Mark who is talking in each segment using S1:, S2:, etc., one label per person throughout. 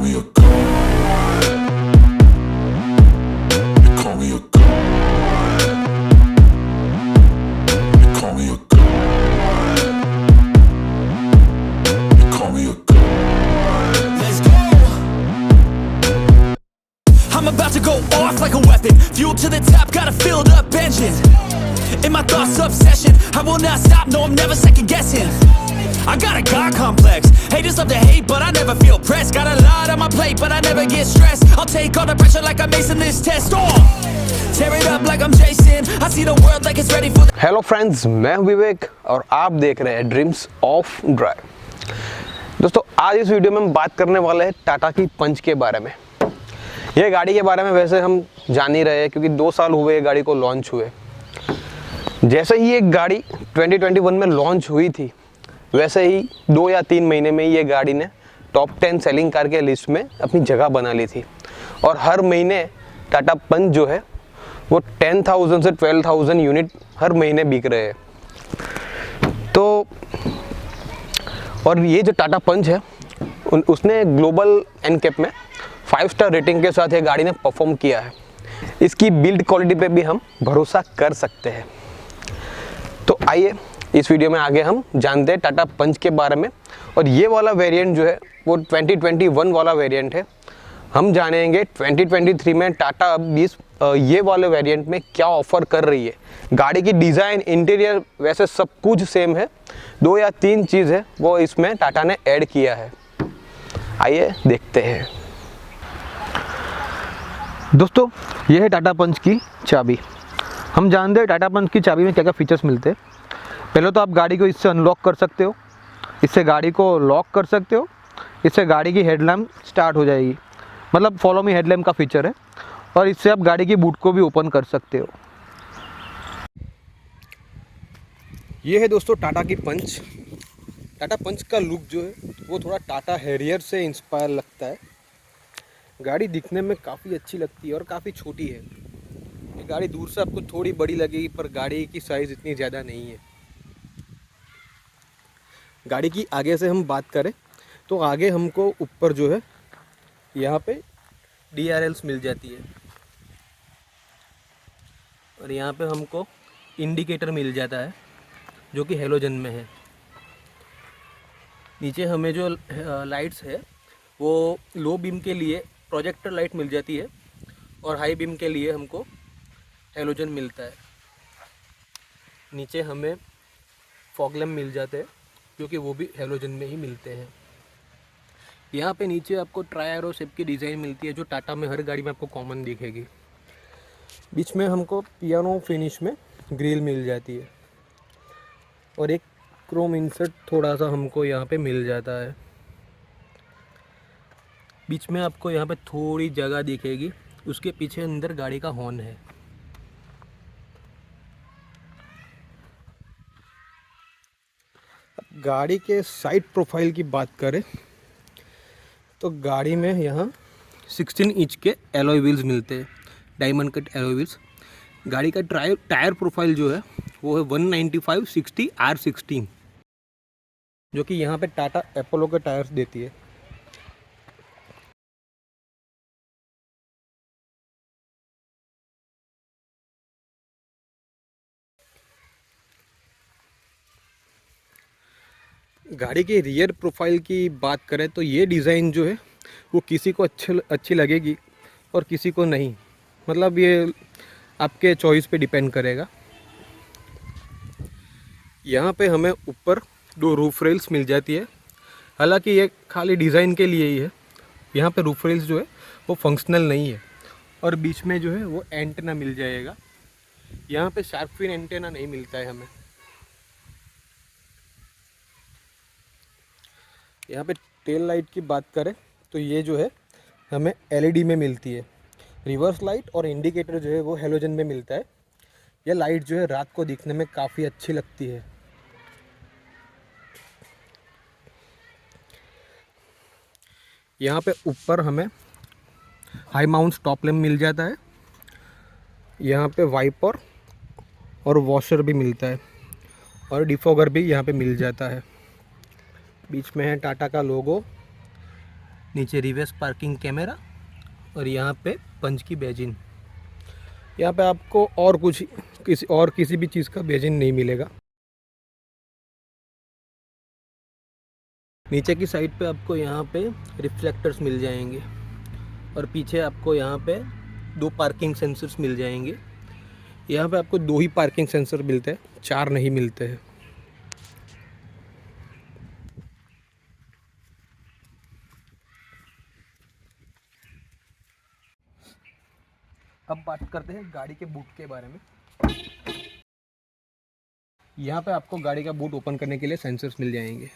S1: call me a god. They call me a god. They call me a god. They call me a god.
S2: Let's go. I'm about to go off like a weapon. Fuel to the top, got a filled up engine. In my thoughts, obsession. I will not stop, no, I'm never second guessing. I got a God complex. Haters love to hate, but I never feel pressed. Got a lot on my plate, but I never get stressed. I'll take all the pressure like I'm acing this test. Tear it up like I'm Jason. I see the world like it's ready for the...
S3: hello friends, मैं विवेक और आप देख रहे हैं dreams of drive. दोस्तों, आज इस video में हम बात करने वाले हैं टाटा की पंच के बारे में। ये गाड़ी के बारे में वैसे हम जान ही रहे हैं क्योंकि 2 साल हुए ये गाड़ी को लॉन्च हुए। जैसे ही ये गाड़ी 2021 में लॉन्च हुई थी, वैसे ही 2 या 3 महीने में ये गाड़ी ने टॉप 10 सेलिंग कार के लिस्ट में अपनी जगह बना ली थी। और हर महीने टाटा पंच जो है वो 10,000 से 12,000 यूनिट हर महीने बिक रहे हैं। तो और ये जो टाटा पंच है उसने ग्लोबल एनकेप में 5 स्टार रेटिंग के साथ ये गाड़ी ने परफॉर्म किया है। इसकी बिल्ड क्वालिटी पे भी हम भरोसा कर सकते हैं। तो आइए इस वीडियो में आगे हम जानते हैं टाटा पंच के बारे में। और ये वाला वेरिएंट जो है वो 2021 वाला वेरिएंट है। हम जानेंगे 2023 में टाटा अब ये वाले वेरिएंट में क्या ऑफ़र कर रही है। गाड़ी की डिज़ाइन, इंटीरियर वैसे सब कुछ सेम है, 2 या 3 चीज़ है वो इसमें टाटा ने ऐड किया है। आइए देखते हैं। दोस्तों, ये है टाटा पंच की चाबी। हम जानते हैं टाटा पंच की चाबी में क्या क्या फीचर्स मिलते हैं। पहले तो आप गाड़ी को इससे अनलॉक कर सकते हो, इससे गाड़ी को लॉक कर सकते हो, इससे गाड़ी की हेडलैम्प स्टार्ट हो जाएगी, मतलब फॉलो मी हेडलैम्प का फीचर है। और इससे आप गाड़ी की बूट को भी ओपन कर सकते हो। ये है दोस्तों टाटा की पंच। टाटा पंच का लुक जो है वो थोड़ा टाटा हैरियर से इंस्पायर लगता है। गाड़ी दिखने में काफ़ी अच्छी लगती है और काफ़ी छोटी है। ये गाड़ी दूर से आपको थोड़ी बड़ी लगेगी पर गाड़ी की साइज़ इतनी ज़्यादा नहीं है। गाड़ी की आगे से हम बात करें तो आगे हमको ऊपर जो है यहाँ पे DRLs मिल जाती है और यहाँ पे हमको इंडिकेटर मिल जाता है जो कि हेलोजन में है। नीचे हमें जो लाइट्स है वो लो बीम के लिए प्रोजेक्टर लाइट मिल जाती है और हाई बीम के लिए हमको हेलोजन मिलता है। नीचे हमें फॉग लैम्प मिल जाते हैं क्योंकि वो भी हेलोजन में ही मिलते हैं। यहाँ पे नीचे आपको ट्राई एरो शेप की डिज़ाइन मिलती है जो टाटा में हर गाड़ी में आपको कॉमन दिखेगी। बीच में हमको पियानो फिनिश में ग्रिल मिल जाती है और एक क्रोम इंसर्ट थोड़ा सा हमको यहाँ पे मिल जाता है। बीच में आपको यहाँ पे थोड़ी जगह दिखेगी, उसके पीछे अंदर गाड़ी का हॉर्न है। गाड़ी के साइड प्रोफाइल की बात करें तो गाड़ी में यहाँ 16 इंच के एलॉय व्हील्स मिलते हैं, डायमंड कट एलॉय व्हील्स। गाड़ी का टायर प्रोफाइल जो है वो है 195/60 R16 जो कि यहाँ पे टाटा अपोलो के टायर्स देती है। गाड़ी के रियर प्रोफाइल की बात करें तो ये डिज़ाइन जो है वो किसी को अच्छी लगेगी और किसी को नहीं, मतलब ये आपके चॉइस पे डिपेंड करेगा। यहाँ पे हमें ऊपर 2 रूफ रेल्स मिल जाती है, हालांकि ये खाली डिज़ाइन के लिए ही है। यहाँ पे रूफ रेल्स जो है वो फंक्शनल नहीं है और बीच में जो है वो एंटेना मिल जाएगा। यहाँ पे शार्क फिन एंटेना नहीं मिलता है हमें। यहाँ पे टेल लाइट की बात करें तो ये जो है हमें LED में मिलती है। रिवर्स लाइट और इंडिकेटर जो है वो हेलोजन में मिलता है। यह लाइट जो है रात को दिखने में काफ़ी अच्छी लगती है। यहाँ पे ऊपर हमें हाई माउंट स्टॉप लैम्प मिल जाता है। यहाँ पे वाइपर और वॉशर भी मिलता है और डिफॉगर भी यहाँ पे मिल जाता है। बीच में है टाटा का लोगो। नीचे रिवर्स पार्किंग कैमरा और यहाँ पे पंच की बैजिंग। यहाँ पे आपको और किसी भी चीज़ का बैजिंग नहीं मिलेगा। नीचे की साइड पे आपको यहाँ पे रिफ्लेक्टर्स मिल जाएंगे और पीछे आपको यहाँ पे 2 पार्किंग सेंसर्स मिल जाएंगे। यहाँ पे आपको 2 ही पार्किंग सेंसर मिलते हैं, 4 नहीं मिलते हैं। अब बात करते हैं गाड़ी के बूट के बारे में। यहाँ पे आपको गाड़ी का बूट ओपन करने के लिए सेंसर्स मिल जाएंगे।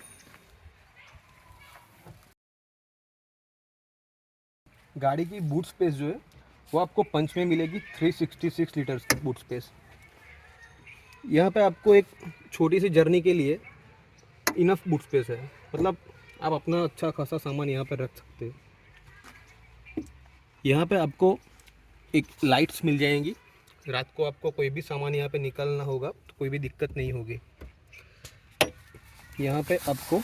S3: गाड़ी की बूट स्पेस जो है वो आपको पंच में मिलेगी 366 लीटर्स की बूट स्पेस। यहाँ पे आपको एक छोटी सी जर्नी के लिए इनफ बूट स्पेस है, मतलब आप अपना अच्छा खासा सामान यहाँ पे रख सकते हैं। यहाँ पे आपको एक लाइट्स मिल जाएंगी, रात को आपको कोई भी सामान यहाँ पे निकालना होगा तो कोई भी दिक्कत नहीं होगी। यहाँ पे आपको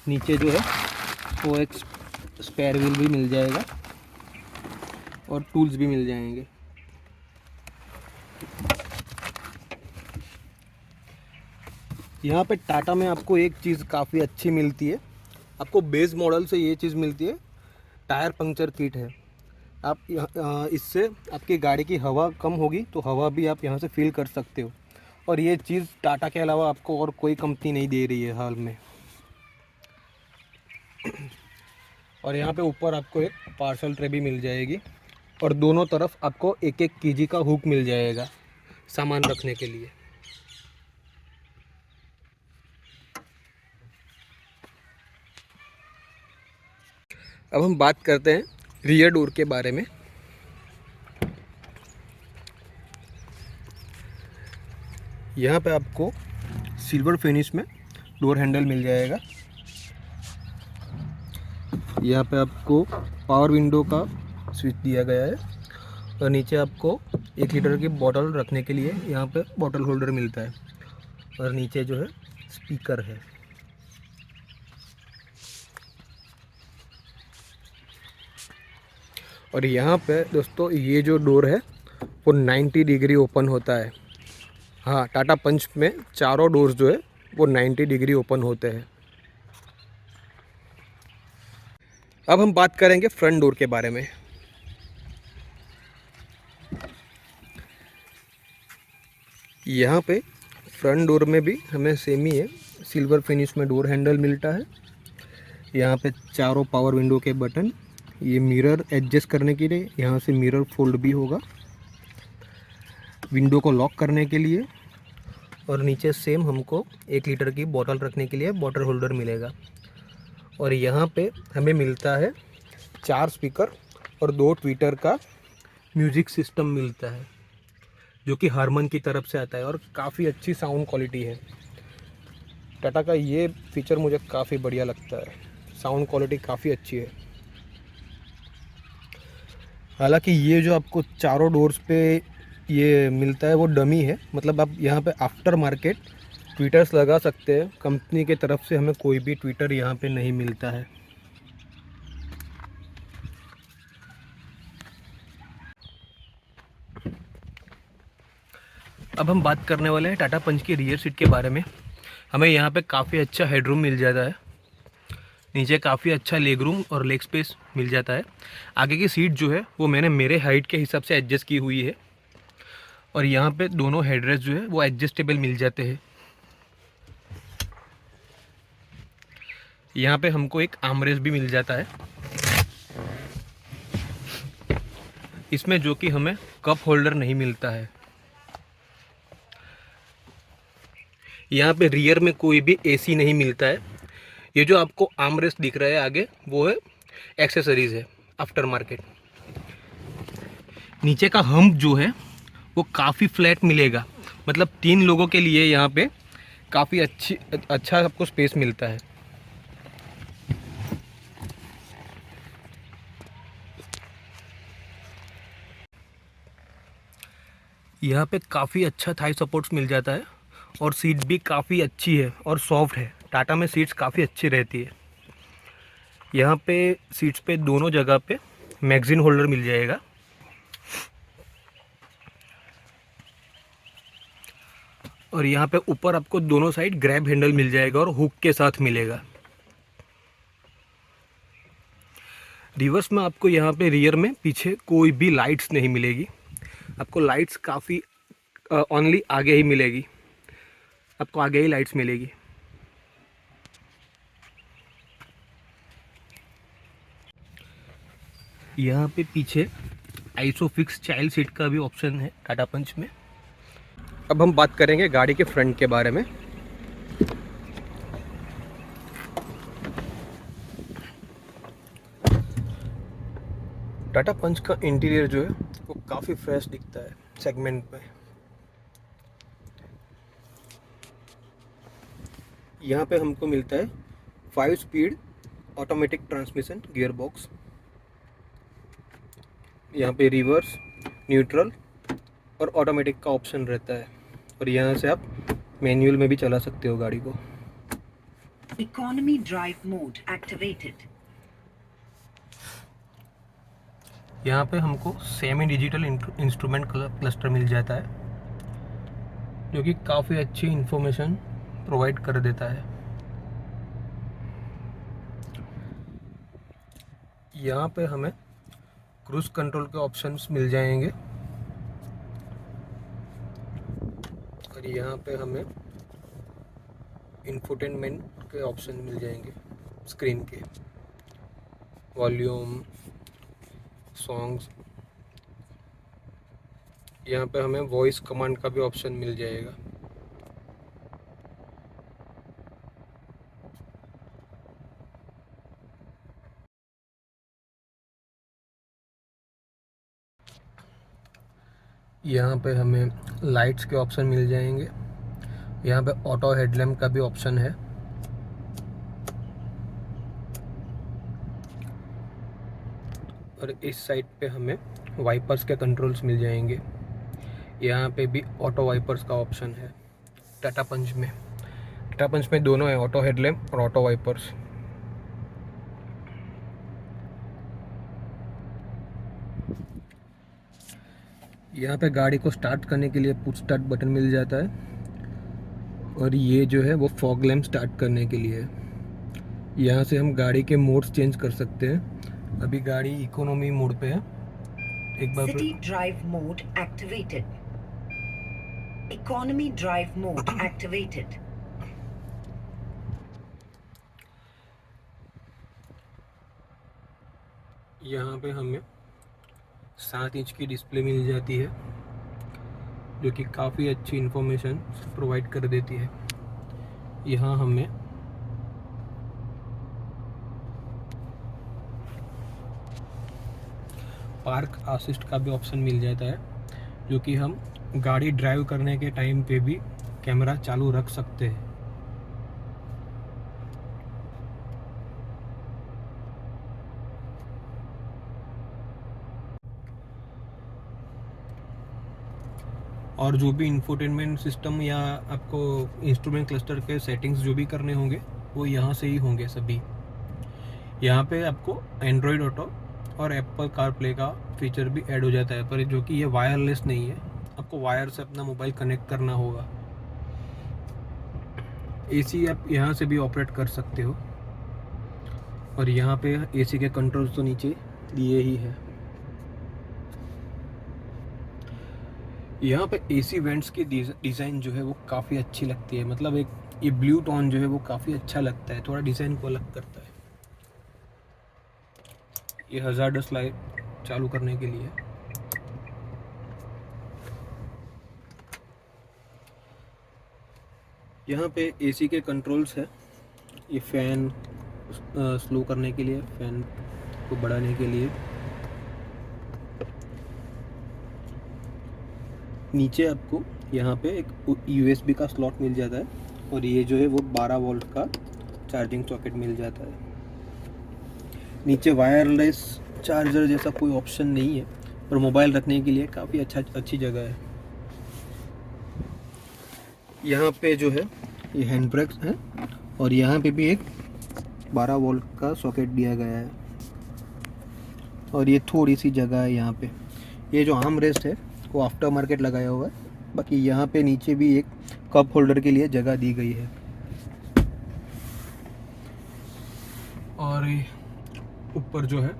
S3: नीचे जो है वो एक स्पेयर व्हील भी मिल जाएगा और टूल्स भी मिल जाएंगे। यहाँ पे टाटा में आपको एक चीज़ काफ़ी अच्छी मिलती है, आपको बेस मॉडल से ये चीज़ मिलती है, टायर पंक्चर किट है। आप इससे आपकी गाड़ी की हवा कम होगी तो हवा भी आप यहाँ से फील कर सकते हो, और ये चीज़ टाटा के अलावा आपको और कोई कंपनी नहीं दे रही है हाल में। और यहाँ पे ऊपर आपको एक पार्सल ट्रे भी मिल जाएगी और दोनों तरफ आपको एक केजी का हुक मिल जाएगा सामान रखने के लिए। अब हम बात करते हैं रियर डोर के बारे में। यहाँ पे आपको सिल्वर फिनिश में डोर हैंडल मिल जाएगा। यहाँ पे आपको पावर विंडो का स्विच दिया गया है और नीचे आपको 1 लीटर की बोतल रखने के लिए यहाँ पे बोतल होल्डर मिलता है और नीचे जो है स्पीकर है। और यहाँ पे दोस्तों ये जो डोर है वो 90 डिग्री ओपन होता है। हाँ, टाटा पंच में चारों डोर्स जो है वो 90 डिग्री ओपन होते हैं। अब हम बात करेंगे फ्रंट डोर के बारे में। यहाँ पे फ्रंट डोर में भी हमें सेम ही है, सिल्वर फिनिश में डोर हैंडल मिलता है। यहाँ पे चारों पावर विंडो के बटन, ये मिरर एडजस्ट करने के लिए, यहाँ से मिरर फोल्ड भी होगा विंडो को लॉक करने के लिए, और नीचे सेम हमको 1 लीटर की बोतल रखने के लिए वाटर होल्डर मिलेगा। और यहाँ पे हमें मिलता है 4 स्पीकर और 2 ट्विटर का म्यूज़िक सिस्टम मिलता है जो कि हारमन की तरफ से आता है और काफ़ी अच्छी साउंड क्वालिटी है। टाटा का ये फीचर मुझे काफ़ी बढ़िया लगता है, साउंड क्वालिटी काफ़ी अच्छी है। हालांकि ये जो आपको चारों डोर्स पे ये मिलता है वो डमी है, मतलब आप यहाँ पे आफ्टर मार्केट ट्विटर्स लगा सकते हैं। कंपनी के तरफ से हमें कोई भी ट्विटर यहाँ पे नहीं मिलता है। अब हम बात करने वाले हैं टाटा पंच की रियर सीट के बारे में। हमें यहाँ पे काफ़ी अच्छा हेडरूम मिल जाता है, नीचे काफ़ी अच्छा लेग रूम और लेग स्पेस मिल जाता है। आगे की सीट जो है वो मैंने मेरे हाइट के हिसाब से एडजस्ट की हुई है और यहाँ पे दोनों हेडरेस्ट जो है वो एडजस्टेबल मिल जाते हैं। यहाँ पे हमको एक आर्मरेस्ट भी मिल जाता है इसमें, जो कि हमें कप होल्डर नहीं मिलता है। यहाँ पे रियर में कोई भी एसी नहीं मिलता है। ये जो आपको आर्मरेस्ट दिख रहा है आगे वो है एक्सेसरीज़ है आफ्टर मार्केट। नीचे का हम्प जो है वो काफ़ी फ्लैट मिलेगा, मतलब 3 लोगों के लिए यहाँ पे काफ़ी अच्छा आपको स्पेस मिलता है। यहाँ पे काफ़ी अच्छा थाई सपोर्ट्स मिल जाता है और सीट भी काफ़ी अच्छी है और सॉफ्ट है। टाटा में सीट्स काफ़ी अच्छी रहती है।
S4: यहाँ पे सीट्स पे दोनों जगह पे मैगजीन होल्डर मिल जाएगा। और यहाँ पे ऊपर आपको दोनों साइड ग्रैब हैंडल मिल जाएगा और हुक के साथ मिलेगा। रिवर्स में आपको यहाँ पे रियर में पीछे कोई भी लाइट्स नहीं मिलेगी। आपको लाइट्स काफ़ी ओनली आगे ही मिलेगी, आपको आगे ही लाइट्स मिलेगी। यहाँ पे पीछे आइसोफिक्स चाइल्ड सीट का भी ऑप्शन है टाटा पंच में।
S3: अब हम बात करेंगे गाड़ी के फ्रंट के बारे में। टाटा पंच का इंटीरियर जो है वो काफ़ी फ्रेश दिखता है सेगमेंट में। यहाँ पे हमको मिलता है 5 speed automatic transmission gear box. यहाँ पे रिवर्स, न्यूट्रल और ऑटोमेटिक का ऑप्शन रहता है, और यहाँ से आप मैनुअल में भी चला सकते हो गाड़ी को।
S5: Economy drive mode activated.
S4: यहाँ पे हमको सेमी डिजिटल इंस्ट्रूमेंट क्लस्टर मिल जाता है, जो कि काफ़ी अच्छी इंफॉर्मेशन प्रोवाइड कर देता है। यहाँ पे हमें क्रूज कंट्रोल के ऑप्शंस मिल जाएंगे, और यहाँ पे हमें इंफोटेनमेंट के ऑप्शन मिल जाएंगे स्क्रीन के, वॉल्यूम, सॉन्ग्स। यहाँ पे हमें वॉइस कमांड का भी ऑप्शन मिल जाएगा। यहाँ पे हमें लाइट्स के ऑप्शन मिल जाएंगे। यहाँ पे ऑटो हेडलैम्प का भी ऑप्शन है। और इस साइड पे हमें वाइपर्स के कंट्रोल्स मिल जाएंगे। यहाँ पे भी ऑटो वाइपर्स का ऑप्शन है टाटा पंच में। टाटा पंच में दोनों है, ऑटो हेडलैम्प और ऑटो वाइपर्स। यहाँ पे गाड़ी को स्टार्ट करने के लिए पुश स्टार्ट बटन मिल जाता है, और ये जो है वो फॉग लैम्प स्टार्ट करने के लिए है। यहाँ से हम गाड़ी के मोड्स चेंज कर सकते हैं। अभी गाड़ी इकोनॉमी मोड पे है। एक बार
S5: city drive mode activated. Economy drive mode activated.
S4: यहाँ पे हमें 7 इंच की डिस्प्ले मिल जाती है, जो कि काफ़ी अच्छी इंफॉर्मेशन प्रोवाइड कर देती है। यहाँ हमें पार्क असिस्ट का भी ऑप्शन मिल जाता है, जो कि हम गाड़ी ड्राइव करने के टाइम पे भी कैमरा चालू रख सकते हैं। और जो भी इंफोटेनमेंट सिस्टम या आपको इंस्ट्रूमेंट क्लस्टर के सेटिंग्स जो भी करने होंगे वो यहाँ से ही होंगे सभी। यहाँ पे आपको एंड्रॉयड ऑटो और एप्पल कार प्ले का फीचर भी ऐड हो जाता है, पर जो कि ये वायरलेस नहीं है, आपको वायर से अपना मोबाइल कनेक्ट करना होगा। एसी आप यहाँ से भी ऑपरेट कर सकते हो, और यहाँ पे एसी के कंट्रोल्स तो नीचे दिए ही है। यहाँ पे एसी वेंट्स की डिज़ाइन जो है वो काफ़ी अच्छी लगती है। मतलब एक ये ब्लू टोन जो है वो काफ़ी अच्छा लगता है, थोड़ा डिज़ाइन को अलग करता है। ये हज़ार्डस लाइट चालू करने के लिए। यहाँ पे एसी के कंट्रोल्स है। ये फ़ैन स्लो करने के लिए, फ़ैन को बढ़ाने के लिए। नीचे आपको यहाँ पे एक USB का स्लॉट मिल जाता है, और ये जो है वो 12 वोल्ट का चार्जिंग सॉकेट मिल जाता है। नीचे वायरलेस चार्जर जैसा कोई ऑप्शन नहीं है, पर मोबाइल रखने के लिए काफ़ी अच्छी जगह है। यहाँ पे जो है ये हैंड ब्रेक्स है, और यहाँ पे भी एक 12 वोल्ट का सॉकेट दिया गया है। और ये थोड़ी सी जगह है यहाँ पे। ये जो आर्म रेस्ट है वो आफ्टर मार्केट लगाया हुआ है, बाकी यहाँ पे नीचे भी एक कप होल्डर के लिए जगह दी गई है। और ऊपर जो है,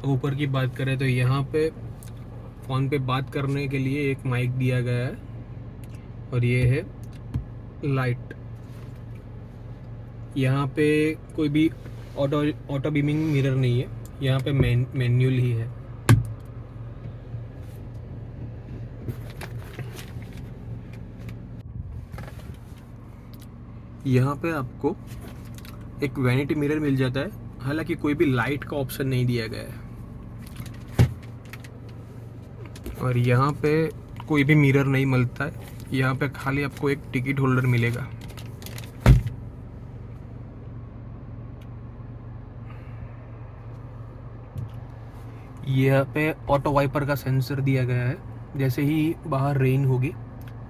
S4: ऊपर की बात करें तो यहाँ पे फ़ोन पे बात करने के लिए एक माइक दिया गया है। और ये है लाइट। यहाँ पे कोई भी ऑटो बीमिंग मिरर नहीं है, यहाँ पे मैनुअल ही है। यहाँ पे आपको एक वैनिटी मिरर मिल जाता है, हालांकि कोई भी लाइट का ऑप्शन नहीं दिया गया है। और यहाँ पे कोई भी मिरर नहीं मिलता है, यहाँ पे खाली आपको एक टिकट होल्डर मिलेगा। यहाँ पे ऑटो वाइपर का सेंसर दिया गया है, जैसे ही बाहर रेन होगी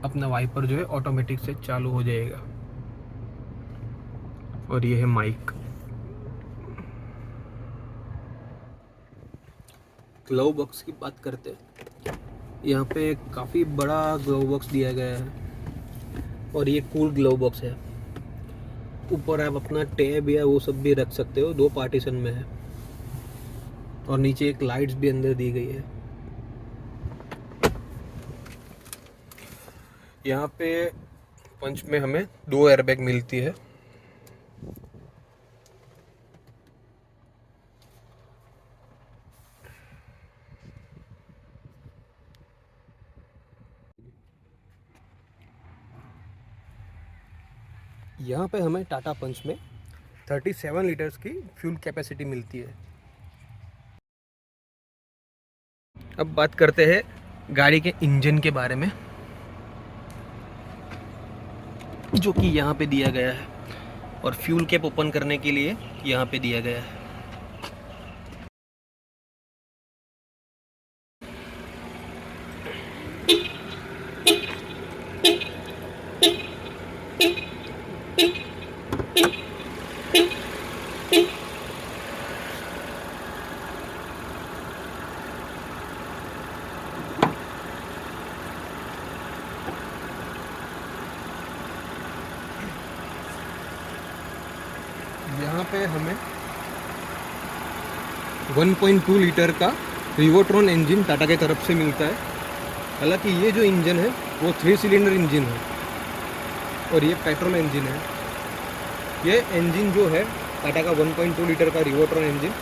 S4: अपना वाइपर जो है ऑटोमेटिक से चालू हो जाएगा। और ये है माइक। ग्लव बॉक्स की बात करते हैं, यहाँ पे काफ़ी बड़ा ग्लव बॉक्स दिया गया है और ये कूल ग्लव बॉक्स है। ऊपर आप अपना टैब या वो सब भी रख सकते हो, 2 पार्टीशन में है। और नीचे एक लाइट्स भी अंदर दी गई है। यहाँ पे पंच में हमें 2 एयरबैग मिलती है। यहाँ पे हमें टाटा पंच में 37 लीटर्स की फ्यूल कैपेसिटी मिलती है। अब बात करते हैं गाड़ी के इंजन के बारे में, जो कि यहाँ पे दिया गया है। और फ्यूल कैप ओपन करने के लिए यहाँ पे दिया गया है। यहाँ पे हमें 1.2 लीटर का रिवोट्रॉन इंजन टाटा के तरफ से मिलता है। हालांकि ये जो इंजन है वो 3 सिलेंडर इंजन है और ये पेट्रोल इंजन है। ये इंजन जो है टाटा का 1.2 लीटर का रिवोट्रॉन इंजन,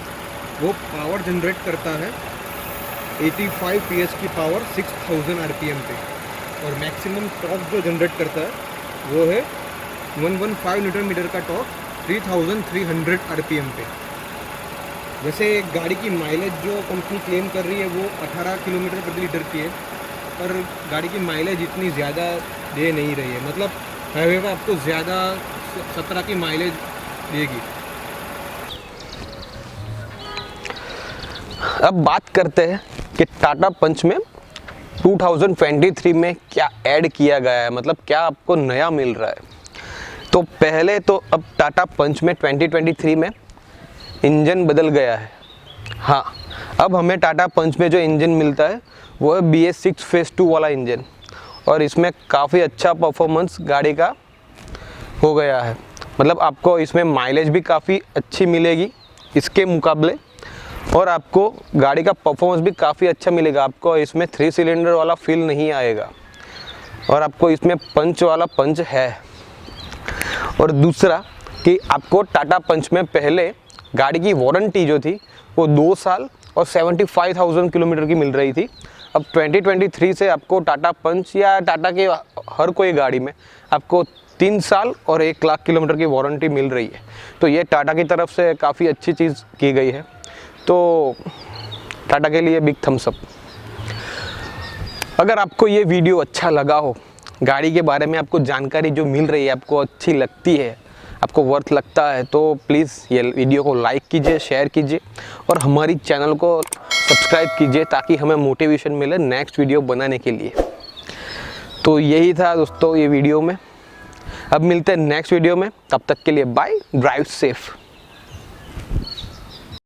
S4: वो पावर जनरेट करता है 85 PS की पावर 6000 RPM पे। और मैक्सिमम टॉर्क जो जनरेट करता है वो है 115 न्यूटन मीटर का टॉर्क 3300 RPM पे। वैसे गाड़ी की माइलेज जो कंपनी क्लेम कर रही है वो 18 किलोमीटर प्रति लीटर की है, पर गाड़ी की माइलेज इतनी ज़्यादा दे नहीं रही है। मतलब हाईवे पर आपको ज़्यादा 17 की माइलेज देगी।
S3: अब बात करते हैं कि टाटा पंच में 2023 में क्या ऐड किया गया है, मतलब क्या आपको नया मिल रहा है। तो पहले तो अब टाटा पंच में 2023 में इंजन बदल गया है। हाँ, अब हमें टाटा पंच में जो इंजन मिलता है वो है BS6 फेज़ 2 वाला इंजन। और इसमें काफ़ी अच्छा परफॉर्मेंस गाड़ी का हो गया है। मतलब आपको इसमें माइलेज भी काफ़ी अच्छी मिलेगी इसके मुकाबले, और आपको गाड़ी का परफॉर्मेंस भी काफ़ी अच्छा मिलेगा। आपको इसमें 3 सिलेंडर वाला फील नहीं आएगा और आपको इसमें पंच वाला पंच है। और दूसरा कि आपको टाटा पंच में पहले गाड़ी की वारंटी जो थी वो 2 साल और 75,000 किलोमीटर की मिल रही थी। अब 2023 से आपको टाटा पंच या टाटा के हर कोई गाड़ी में आपको 3 साल और 1 लाख किलोमीटर की वारंटी मिल रही है। तो ये टाटा की तरफ से काफ़ी अच्छी चीज़ की गई है। तो टाटा के लिए बिग थम्स अप। अगर आपको ये वीडियो अच्छा लगा हो, गाड़ी के बारे में आपको जानकारी जो मिल रही है आपको अच्छी लगती है, आपको वर्थ लगता है, तो प्लीज़ ये वीडियो को लाइक कीजिए, शेयर कीजिए और हमारी चैनल को सब्सक्राइब कीजिए ताकि हमें मोटिवेशन मिले नेक्स्ट वीडियो बनाने के लिए। तो यही था दोस्तों ये वीडियो में। अब मिलते हैं नेक्स्ट वीडियो में, तब तक के लिए बाय, ड्राइव सेफ।